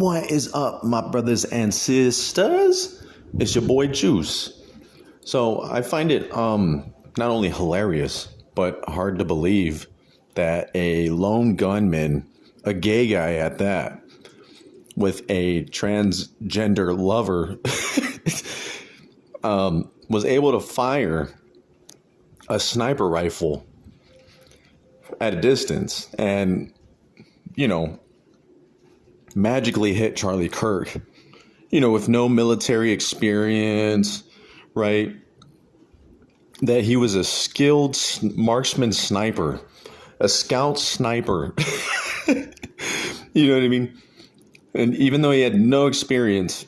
What is up, my brothers and sisters? It's your boy Juice. So I find it not only hilarious, but hard to believe that a lone gunman, a gay guy at that, with a transgender lover, was able to fire a sniper rifle at a distance and, magically hit Charlie Kirk, with no military experience, right? That he was a skilled marksman sniper, a scout sniper. You know what I mean? And even though he had no experience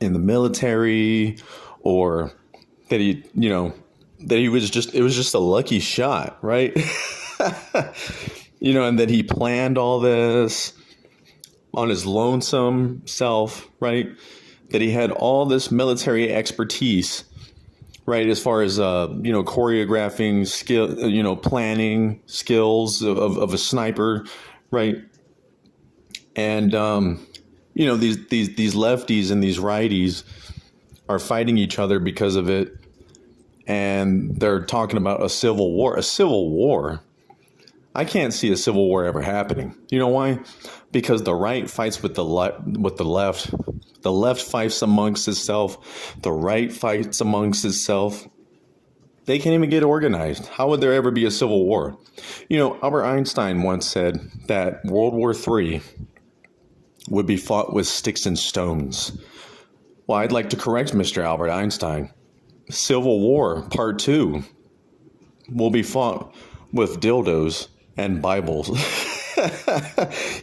in the military, or that it was just a lucky shot, right? And that he planned all this on his lonesome self, right? That he had all this military expertise, right? As far as, choreographing skill, planning skills of a sniper, right? And, these lefties and these righties are fighting each other because of it. And they're talking about a civil war. A civil war? I can't see a civil war ever happening. You know why? Because the right fights with the left. The left fights amongst itself. The right fights amongst itself. They can't even get organized. How would there ever be a civil war? Albert Einstein once said that World War III would be fought with sticks and stones. Well, I'd like to correct Mr. Albert Einstein. Civil War Part 2 will be fought with dildos and Bibles.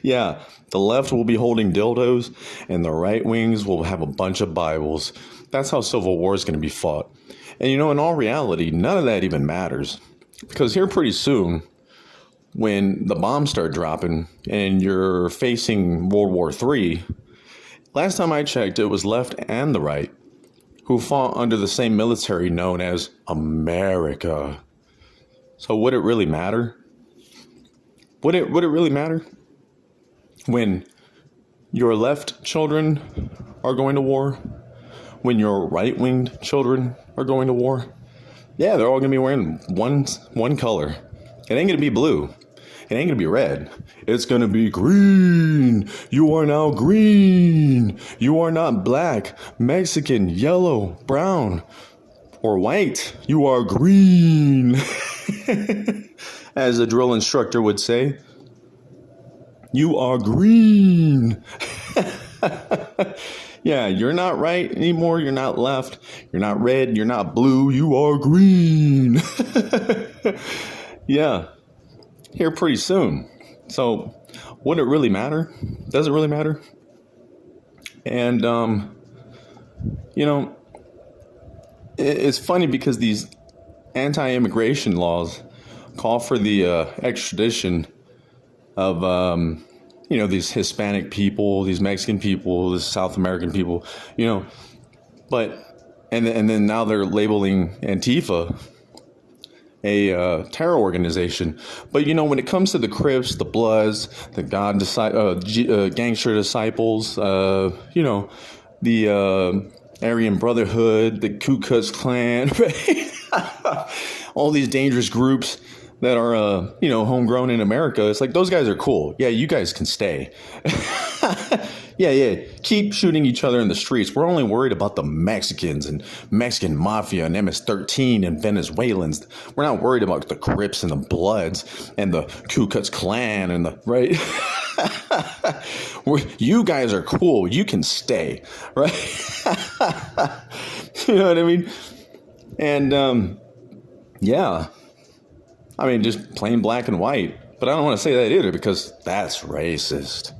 Yeah, the left will be holding dildos and the right wings will have a bunch of Bibles. That's how Civil War is going to be fought. And in all reality, none of that even matters. Because here pretty soon, when the bombs start dropping and you're facing World War III, last time I checked, it was left and the right who fought under the same military known as America. So would it really matter? Would it really matter when your left children are going to war? When your right-winged children are going to war? Yeah, they're all going to be wearing one color. It ain't going to be blue. It ain't going to be red. It's going to be green. You are now green. You are not black, Mexican, yellow, brown, or white. You are green. As a drill instructor would say, you are green. Yeah, you're not right anymore. You're not left. You're not red. You're not blue. You are green. Yeah. Here pretty soon. So would it really matter? Does it really matter? And, it's funny because these anti-immigration laws call for the extradition of, these Hispanic people, these Mexican people, these South American people, but, and then now they're labeling Antifa a terror organization. But when it comes to the Crips, the Bloods, the Gangster Disciples, the Aryan Brotherhood, the Ku Klux Klan, right? All these dangerous groups that are homegrown in America, it's like those guys are cool. Yeah, you guys can stay. Yeah. Keep shooting each other in the streets. We're only worried about the Mexicans and Mexican mafia and MS-13 and Venezuelans. We're not worried about the Crips and the Bloods and the Ku Klux Klan and the right. You guys are cool. You can stay, right? You know what I mean? And yeah. I mean, just plain black and white. But I don't want to say that either because that's racist.